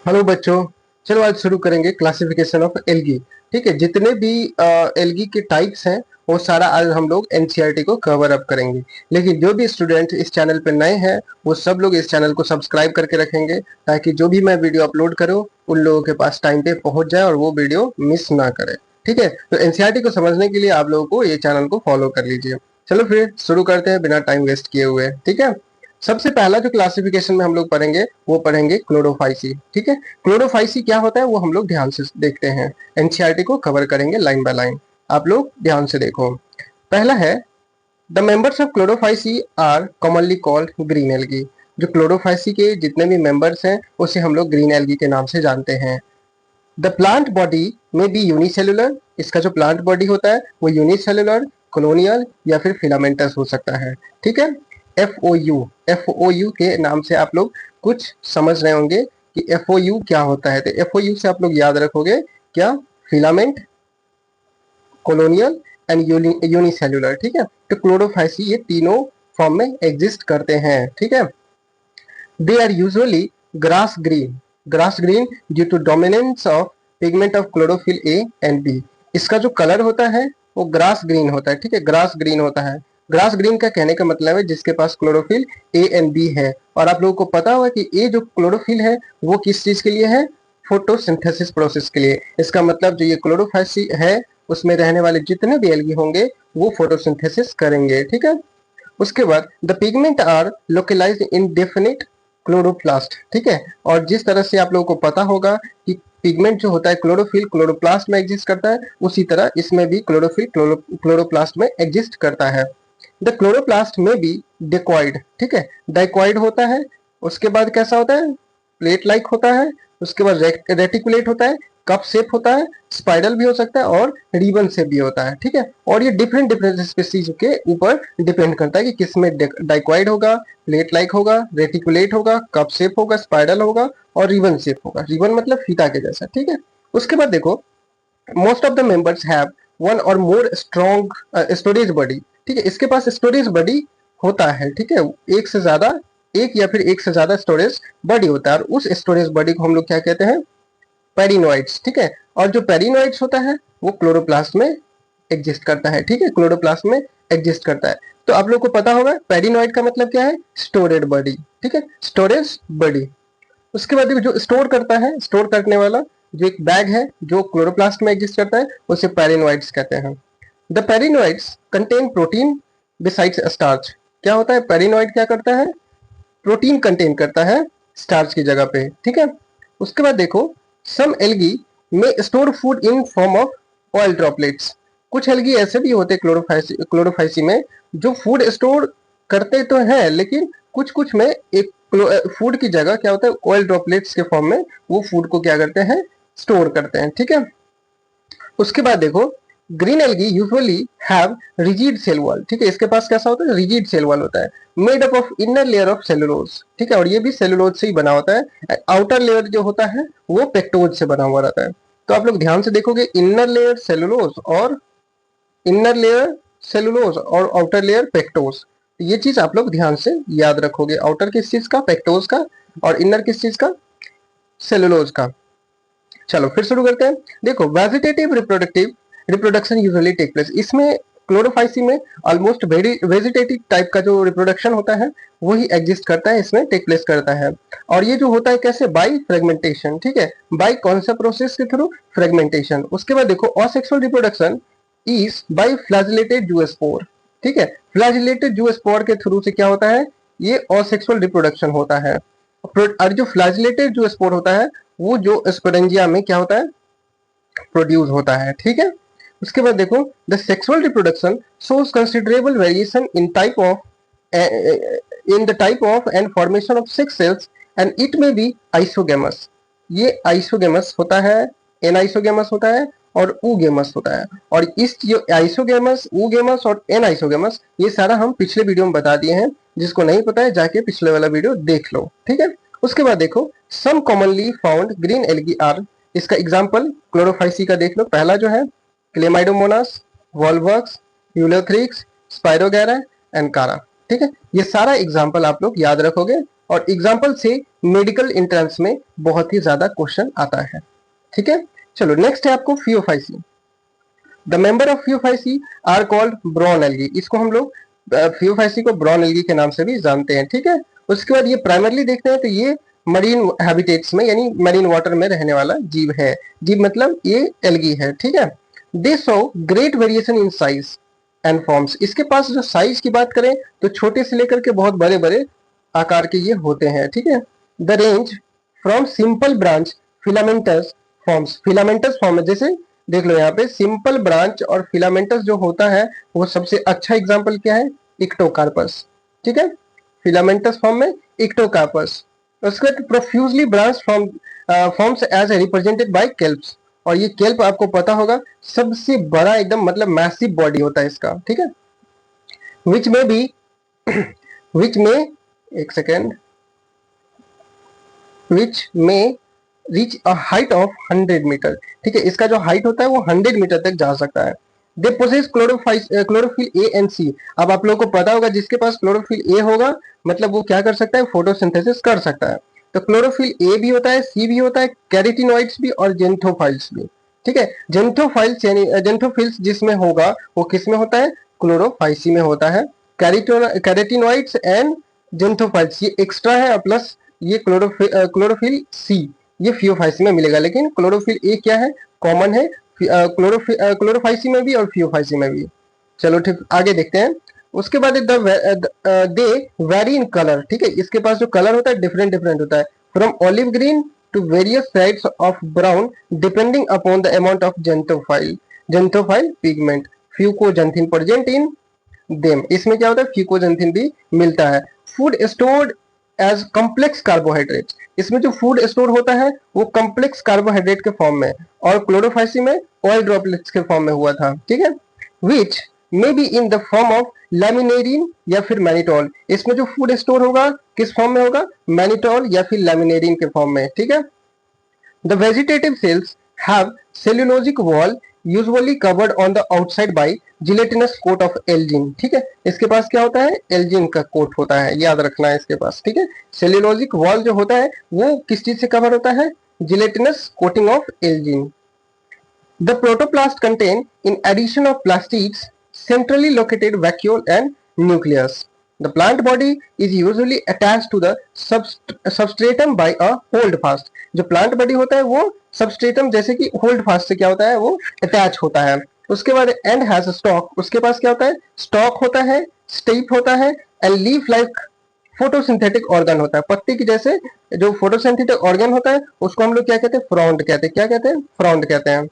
Hello बच्चों। चलो आज शुरू करेंगे क्लासिफिकेशन ऑफ एल्गी। ठीक है, जितने भी एल्गी के टाइप्स हैं वो सारा आज हम लोग एनसीईआरटी को कवर अप करेंगे। लेकिन जो भी स्टूडेंट इस चैनल पर नए हैं वो सब लोग इस चैनल को सब्सक्राइब करके रखेंगे, ताकि जो भी मैं वीडियो अपलोड करूं उन लोगों के पास टाइम पे पहुंच जाए और वो वीडियो मिस ना करे। ठीक है, तो एनसीईआरटी को समझने के लिए आप लोगों को ये चैनल को फॉलो कर लीजिए। चलो फिर शुरू करते हैं बिना टाइम वेस्ट किए हुए। ठीक है, सबसे पहला जो क्लासिफिकेशन में हम लोग पढ़ेंगे वो पढ़ेंगे क्लोरोफाइसी। ठीक है, क्लोरोफाइसी क्या होता है वो हम लोग ध्यान से देखते हैं। एनसीईआरटी को कवर करेंगे लाइन बाय लाइन, आप लोग ध्यान से देखो। पहला है the members of Chlorophyceae are commonly called green algae. जो क्लोरोफाइसी के जितने भी मेंबर्स हैं उसे हम लोग ग्रीन एल्गी के नाम से जानते हैं। द प्लांट बॉडी में बी यूनिसेलुलर। इसका जो प्लांट बॉडी होता है वो यूनिसेलुलर, कॉलोनियल या फिर फिलामेंटस हो सकता है। ठीक है, एफओयू के नाम से आप लोग कुछ समझ रहे होंगे कि एफओयू क्या होता है। तो एफओयू से आप लोग याद रखोगे क्या, फिलामेंट, कॉलोनियल एंड यूनिसेलुलर। ठीक है, तो क्लोरोफाइसी ये तीनों फॉर्म में एग्जिस्ट करते हैं। ठीक है, they are usually grass green, grass green due to dominance of pigment of chlorophyll A and B. इसका जो कलर होता है वो ग्रास ग्रीन होता है। ठीक है, ग्रास ग्रीन होता है। ग्रास ग्रीन का कहने का मतलब है जिसके पास क्लोरोफिल ए एंड बी है। और आप लोगों को पता होगा कि ए जो क्लोरोफिल है वो किस चीज के लिए है, फोटोसिंथेसिस प्रोसेस के लिए। इसका मतलब जो ये क्लोरोफाइसी है उसमें रहने वाले जितने भी एल्गी होंगे वो फोटोसिंथेसिस करेंगे। ठीक है, उसके बाद the pigment are localised in definite chloroplast. ठीक है, और जिस तरह से आप लोगों को पता होगा कि पिगमेंट जो होता है क्लोरोफिल क्लोरोप्लास्ट में एग्जिस्ट करता है, उसी तरह इसमें भी क्लोरोफिल क्लोरोप्लास्ट में एग्जिस्ट करता है। द क्लोरोप्लास्ट में भी डिक्वाइड। ठीक है, डाइक्वाइड होता है। उसके बाद कैसा होता है, प्लेट लाइक होता है। उसके बाद रेटिकुलेट होता है, कप शेप होता है, स्पाइरल भी हो सकता है और रिबन शेप भी होता है। ठीक है, और ये डिफरेंट डिफरेंट स्पीसीज के ऊपर डिपेंड करता है कि किसमें डाइक्वाइड होगा, प्लेट लाइक होगा, रेटिकुलेट होगा, कप शेप होगा, स्पाइरल होगा और रिबन शेप होगा। रिबन मतलब फीता के जैसा। ठीक है, उसके बाद देखो most of the members have one और मोर स्ट्रॉन्ग स्टोरेज बॉडी। ठीक है, इसके पास स्टोरेज बॉडी होता है। ठीक है, एक से ज्यादा, एक या फिर एक से ज्यादा स्टोरेज बॉडी होता है और उस स्टोरेज बॉडी को हम लोग क्या कहते हैं, पेरिनोइड्स। ठीक है, और जो पेरिनोइड्स होता है वो क्लोरोप्लास्ट में एग्जिस्ट करता है। ठीक है, क्लोरोप्लास्ट में एग्जिस्ट करता है। तो आप लोग को पता होगा पेरिनोइड का मतलब क्या है, स्टोरेड बॉडी। ठीक है, स्टोरेज बॉडी। उसके बाद देखो जो स्टोर करता है, स्टोर करने वाला जो एक बैग है जो क्लोरोप्लास्ट में एग्जिस्ट करता है उसे पेरिनोइड्स कहते हैं। The pyrenoids contain protein besides starch. क्या होता है, पेरिनोइड क्या करता है, प्रोटीन कंटेन करता है स्टार्च की जगह पे। ठीक है, उसके बाद देखो सम एल्गी में store food in form of oil droplets. कुछ एल्गी ऐसे भी होते हैं क्लोरोफाइसी में जो फूड स्टोर करते तो हैं, लेकिन कुछ कुछ में एक फूड की जगह क्या होता है, ऑयल ड्रॉपलेट्स के फॉर्म में वो फूड को क्या करते हैं, स्टोर करते हैं। ठीक है, उसके बाद देखो green algae usually have rigid cell wall. ठीक है, इसके पास कैसा होता है, रिजिड सेल वॉल होता है, made up of inner layer of cellulose. ठीक है, और ये भी सेलुलोज से ही बना होता है। आउटर लेयर जो होता है वो पेक्टोज से बना हुआ रहता है। तो आप लोग ध्यान से देखोगे इनर लेयर सेलुलोज और इनर लेयर सेलुलोज और आउटर लेयर पेक्टोज। ये चीज आप लोग ध्यान से याद रखोगे, आउटर किस चीज का, पेक्टोज का, और इनर किस चीज का, सेलुलोज का। चलो फिर शुरू करते हैं। देखो vegetative reproductive reproduction usually take place. इसमें क्लोरोफाइसी में ऑलमोस्ट वेजिटेटिव टाइप का जो रिप्रोडक्शन होता है वही एग्जिस्ट करता है, इसमें टेक प्लेस करता है। और ये जो होता है कैसे, बाय फ्रेगमेंटेशन। ठीक है, बाय कौन सा प्रोसेस के थ्रू, फ्रेगमेंटेशन। उसके बाद देखो asexual reproduction is by flagellated zoospore. ठीक है, फ्लैजिलेटेड जूस्पोर के थ्रू से क्या होता है, ये असेक्सुअल रिप्रोडक्शन होता है। और जो फ्लैजिलेटेड जूस्पोर होता है वो जो स्पोरेंजिया में क्या होता है, प्रोड्यूस होता है। ठीक है, उसके बाद देखो the sexual reproduction shows considerable variation in type of in the type of and formation of sex cells and it में बी आइसोगेमस। ये आइसोगेमस होता है, एन आइसोगेमस होता है और ऊगेमस होता है। और इस जो आइसोगेमस, ऊगेमस और एन आइसोगेमस ये सारा हम पिछले वीडियो में बता दिए हैं। जिसको नहीं पता है जाके पिछले वाला वीडियो देख लो। ठीक है, उसके बाद देखो some commonly found green algae are. इसका एग्जांपल क्लोरोफाइसी का देख लो। पहला जो है Chlamydomonas, Volvox, Ulothrix, Spirogyra and Chara. ठीक है, ये सारा एग्जांपल आप लोग याद रखोगे और एग्जाम्पल से मेडिकल एंट्रेंस में बहुत ही ज्यादा क्वेश्चन आता है। ठीक है, चलो नेक्स्ट है आपको Phaeophyceae. The member of Phaeophyceae are called brown algae. इसको हम लोग फियोफाइसी को ब्राउन एल्गी के नाम से भी जानते हैं। ठीक है, उसके बाद ये प्राइमरली देखते हैं तो ये मरीन हैबिटेट्स में यानी मरीन वाटर में रहने वाला जीव है। जीव मतलब ये एल्गी है। ठीक है, दे show great variation in size and forms. इसके पास जो साइज की बात करें तो छोटे से लेकर के बहुत बड़े बड़े आकार के ये होते हैं। ठीक है, the range from simple branch filamentous forms. Filamentous form, जैसे देख लो यहाँ पे सिंपल ब्रांच और फिलामेंटस जो होता है वो सबसे अच्छा एग्जांपल क्या है, इक्टोकार्पस। ठीक है, फिलामेंटस फॉर्म में इक्टोकार्पस। उसके बाद profusely branch forms as represented by kelps. और ये केल्प आपको पता होगा सबसे बड़ा एकदम मतलब मैसिव बॉडी होता है इसका। ठीक है, विच में भी विच में एक सेकेंड विच में reach a height of 100 metre. ठीक है, इसका जो हाइट होता है वो 100 मीटर तक जा सकता है। दे पोसेस क्लोरोफिल ए एंड सी। अब आप लोगों को पता होगा जिसके पास क्लोरोफिल ए होगा मतलब वो क्या कर सकता है, फोटोसिंथेसिस कर सकता है। तो क्लोरोफिल ए भी होता है, सी भी होता है, कैरेटिनॉइड्स भी और जेंथोफाइल्स भी। ठीक है, जेंथोफाइल्स यानी जेंथोफिल्स जिसमें होगा वो किस में होता है, क्लोरोफाइसी में होता है। कैरेटिनॉइड्स एंड जेंथोफाइल्स ये एक्स्ट्रा है, प्लस ये क्लोरोफिल सी ये फियोफाइसी में मिलेगा। लेकिन क्लोरोफिल ए क्या है, कॉमन है क्लोरोफाइसी में भी और फियोफाइसी में भी। चलो ठीक, आगे देखते हैं। उसके बाद दे वेरी इन कलर। ठीक है, इसके पास जो कलर होता है डिफरेंट डिफरेंट होता है, from olive green to various shades of brown depending upon the amount of xanthophyll pigment. Fucoxanthin present in them. इसमें क्या होता है, फ्यूकोजेंथिन भी मिलता है। Food stored as complex carbohydrate. इसमें जो फूड स्टोर होता है वो कॉम्प्लेक्स कार्बोहाइड्रेट के फॉर्म में, और क्लोरोफाइसी में ऑयल ड्रॉपलेट्स के फॉर्म में हुआ था। ठीक है, which may be in the form of laminarin या फिर मैनिटोल। इसमें जो फूड स्टोर होगा किस फॉर्म में होगा, मैनिटोल या फिर लैमिनेरिन के फॉर्म में। ठीक है, the vegetative cells have cellulosic wall usually covered on the outside by gelatinous coat of algin. ठीक है, इसके पास क्या होता है, एल्जिन का कोट होता है, याद रखना है इसके पास। ठीक है, सेल्यूलोजिक वॉल जो होता है वो किस चीज से कवर होता है, gelatinous coating of Elgin. The protoplast contain, in addition of plastids, centrally located vacuole and nucleus. The plant body is usually attached to the substratum by a holdfast. जो plant body होता है वो substratum जैसे कि holdfast से क्या होता है, वो attach होता है। उसके बाद and has a stalk, उसके पास क्या होता है, stalk होता है, stipe होता है, and leaf like photosynthetic organ होता है। पत्ती की जैसे जो फोटोसिंथेटिक ऑर्गन होता है उसको हम लोग क्या कहते हैं, फ्रॉन्ड कहते हैं। क्या कहते हैं, फ्रॉन्ड कहते हैं।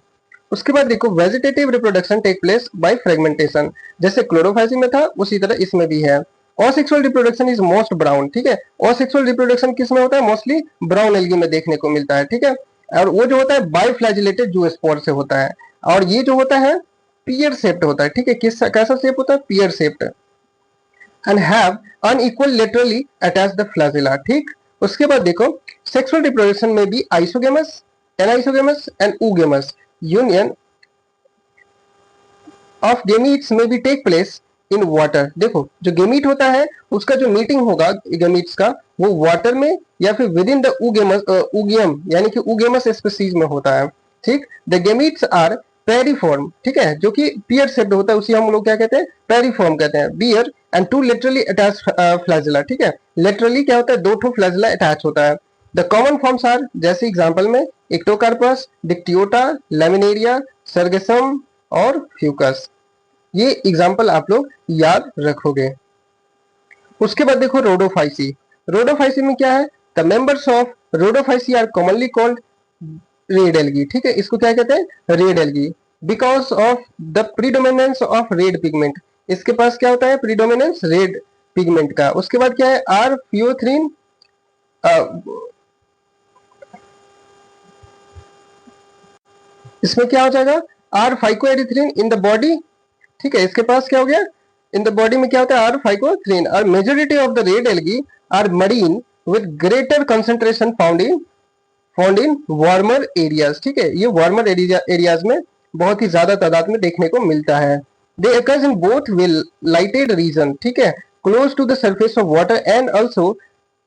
उसके बाद देखो vegetative reproduction take place by fragmentation. जैसे क्लोरोफाइसी में था उसी तरह इसमें भी है। Asexual reproduction is most brown. ठीक है, असेक्सुअल रिप्रोडक्शन किस में होता है, मोस्टली ब्राउन एल्गी में देखने को मिलता है। ठीक है, और वो जो होता है बाइफ्लैजिलेटेड जूस्पोर से होता है, और ये जो होता है पियर शेप्ड होता है। ठीक है, किस कैसा शेप होता है, pear shaped, and have unequal laterally attached the flagella. ठीक, उसके बाद देखो सेक्सुअल रिप्रोडक्शन में भी isogamous, anisogamous and oogamous union of gametes में भी टेक प्लेस इन वाटर। देखो जो गेमीट होता है उसका जो मीटिंग होगा गेमीट्स का वो वाटर में या फिर विद इन द ऊगियम यानी कि ऊगेमस स्पीसीज में होता है। ठीक, द गेमीट्स आर पेरिफॉर्म। ठीक है, जो कि पियर शेप्ड होता है उसी हम लोग क्या कहते हैं, पेरिफॉर्म कहते हैं। Bear and two laterally attach flagella. ठीक है, लेटरली क्या होता है, दो ठो फ्लैजिला अटैच होता है। द कॉमन फॉर्म्स आर, जैसे एग्जांपल में इक्टोकार्पस, डिक्टियोटा, लैमिनेरिया, सर्गेसम और फ्यूकस। ये एग्जांपल आप लोग याद रखोगे। उसके बाद देखो रोडोफाइसी। रोडोफाइसी में क्या है, the members of Rhodophyceae are commonly called red algae. ठीक है, इसको क्या कहते हैं, red algae, because of the predominance of red pigment. इसके पास क्या होता है, प्रीडोमिनेंस रेड पिगमेंट का। उसके बाद क्या है, आर फियोथ्रीन, इसमें क्या हो जाएगा, are phycoerythrin in the body. ठीक है, इसके पास क्या हो गया, इन द बॉडी में क्या होता है, आर फाइकोथ्रिन। और majority of the red algae are marine with greater concentration found in warmer areas. ठीक है, ये वार्मर एरियाज में बहुत ही ज्यादा तादाद में देखने को मिलता है। They occur in both well lighted region. ठीक है, close to the surface of water and also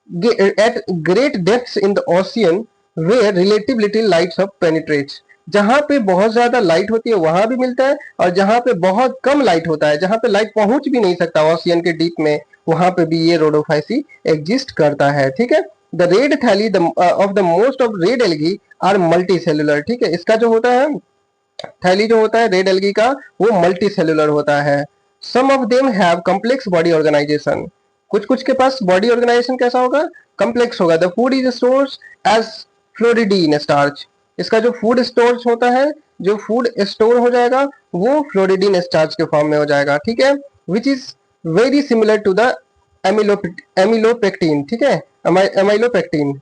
at great depths in the ocean where relative little lights of penetrates। जहां पे बहुत ज्यादा लाइट होती है वहां भी मिलता है, और जहां पे बहुत कम लाइट होता है, जहां पे लाइट पहुंच भी नहीं सकता ओशियन के डीप में, वहां पे भी ये रोडोफाइसी एग्जिस्ट करता है। ठीक है, the red thalli of the most of red algae are multicellular. ठीक है, इसका जो होता है थैली जो होता है रेड एल्गी का, वो मल्टी सेलुलर होता है। Some of them have complex body organisation. कुछ कुछ के पास बॉडी ऑर्गेनाइजेशन कैसा होगा, कम्प्लेक्स होगा। The food is stores as floridean starch. इसका जो फूड स्टोर्स होता है, जो फूड स्टोर हो जाएगा वो फ्लोरिडीन स्टार्च के फॉर्म में हो जाएगा। ठीक है, which is very similar to the amylopectin. ठीक है, एमाइलोपेक्टिन,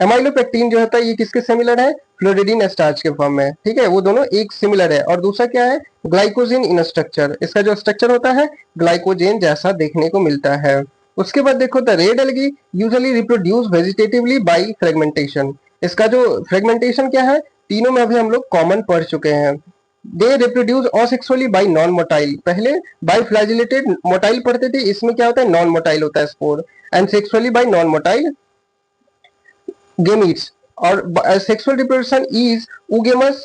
एमाइलोपेक्टिन जो होता है ये किसके सिमिलर है, फ्लोरिडीन स्टार्च के फॉर्म में। ठीक है, वो दोनों एक सिमिलर है। और दूसरा क्या है, ग्लाइकोजेन इन स्ट्रक्चर। इसका जो स्ट्रक्चर होता है ग्लाइकोजेन जैसा देखने को मिलता है। उसके बाद देखो the red algae usually reproduce vegetatively by fragmentation. इसका जो फ्रेगमेंटेशन क्या है, तीनों में अभी हम लोग कॉमन पढ़ चुके हैं। They reproduce asexually bye non motile. पहले बाय फ्लैजिलेटेड मोटाइल पढ़ते थे, इसमें क्या होता है, नॉन मोटाइल होता है spore. And sexually bye non motile gametes। और sexual reproduction is oogamous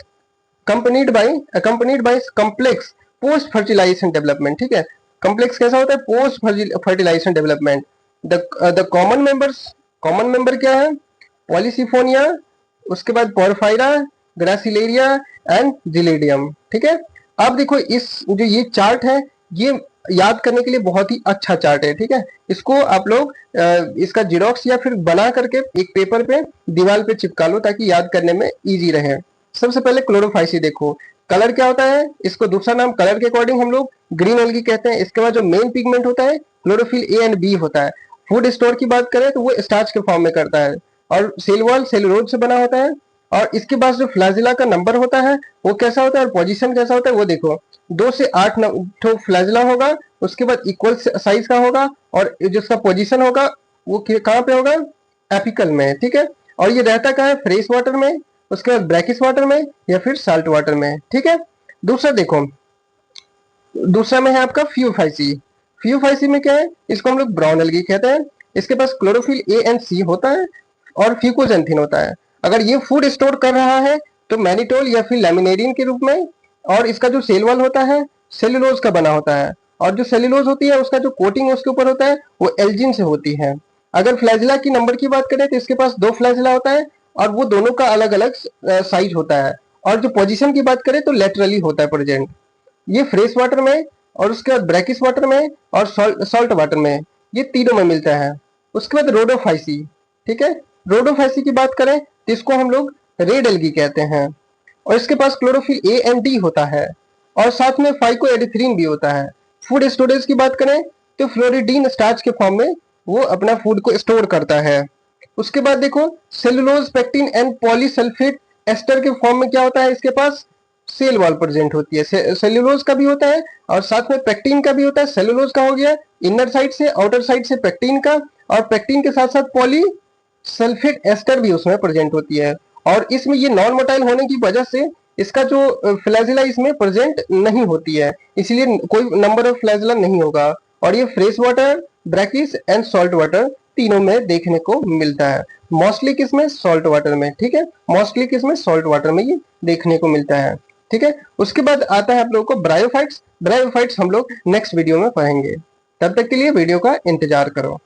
accompanied by complex post fertilization development। ठीक है, complex कैसा होता है, post fertilization development। the common member क्या है, पॉलीसिफोनिया, उसके बाद पोरफायरा, ग्रासिलेरिया एंड जिलेडियम। ठीक है, अब देखो इस जो ये चार्ट है, ये याद करने के लिए बहुत ही अच्छा चार्ट है। ठीक है, इसको आप लोग इसका जीरोक्स या फिर बना करके एक पेपर पे दीवार पे चिपका लो ताकि याद करने में इजी रहे। सबसे पहले क्लोरोफाइसी देखो, कलर क्या होता है, इसको दूसरा नाम कलर के अकॉर्डिंग हम लोग ग्रीन एल्गी कहते हैं। इसके बाद जो मेन पिगमेंट होता है क्लोरोफिल ए एंड बी होता है। फूड स्टोर की बात करें तो वो स्टार्च के फॉर्म में करता है, और सेल वॉल सेलुलोज से बना होता है। और इसके पास जो फ्लैजिला का नंबर होता है वो कैसा होता है, और पोजीशन कैसा होता है वो देखो, 2 से 8 तो फ्लैजिला होगा, उसके बाद इक्वल साइज का होगा, और जिसका पोजीशन होगा वो कहाँ पे होगा, एपिकल में। ठीक है, और ये रहता कहाँ है, फ्रेश वाटर में, उसके बाद ब्रैकिश वाटर में, या फिर साल्ट वाटर में। ठीक है, दूसरा देखो, दूसरा में है आपका फ्यूफाइसी। फ्यूफाइसी में क्या है, इसको हम लोग ब्राउन एल्गी कहते हैं। इसके पास क्लोरोफिल ए एंड सी होता है और फ्यूकोजेंथिन होता है। अगर ये फूड स्टोर कर रहा है तो मैनिटोल या फिर लैमिनेरिन के रूप में। और इसका जो सेल वॉल होता है सेलुलोज का बना होता है, और जो सेलुलोज होती है उसका जो कोटिंग उसके ऊपर होता है वो एल्जिन से होती है। अगर फ्लैजिला की नंबर की बात करें तो इसके पास 2 फ्लैजिला होता है, और वो दोनों का अलग अलग साइज होता है। और जो पोजीशन की बात करें तो लेटरली होता है प्रेजेंट। ये फ्रेश वाटर में, और उसके बाद ब्रैकिश वाटर में, और सॉल्ट वाटर में, ये तीनों में मिलता है। उसके बाद रोडोफाइसी। ठीक है, रोडोफाइसी की बात करें तो इसको हम लोग रेड एल्गी कहते हैं, और इसके पास क्लोरोफिल ए एंड डी होता है, और साथ में फाइकोएडिथ्रिन भी होता है। फूड स्टोरेज की बात करें तो फ्लोरिडीन स्टार्च के फॉर्म में वो अपना फूड को स्टोर करता है। उसके बाद देखो cellulose pectin and polysulphate ester के फॉर्म में क्या होता है, इसके पास सेल वॉल प्रेजेंट होती है। सेल्यूलोज का भी होता है और साथ में पेक्टिन का भी होता है। सेलुलोज का हो गया इनर साइड से, आउटर साइड से पेक्टिन का, और पेक्टिन के साथ साथ पॉली सल्फेट एस्टर भी उसमें प्रेजेंट होती है। और इसमें ये नॉन मोटाइल होने की वजह से इसका जो फ्लैजिला इसमें प्रेजेंट नहीं होती है, इसलिए कोई नंबर ऑफ फ्लैजिला नहीं होगा। और ये fresh water, brackish and salt water तीनों में देखने को मिलता है। मोस्टली किसमें, सॉल्ट वाटर में। ठीक है, मोस्टली किसमें, सॉल्ट वाटर में ये देखने को मिलता है। ठीक है, उसके बाद आता है आप लोगों को ब्रायोफाइट्स। ब्रायोफाइट्स हम लोग नेक्स्ट वीडियो में पढ़ेंगे, तब तक के लिए वीडियो का इंतजार करो।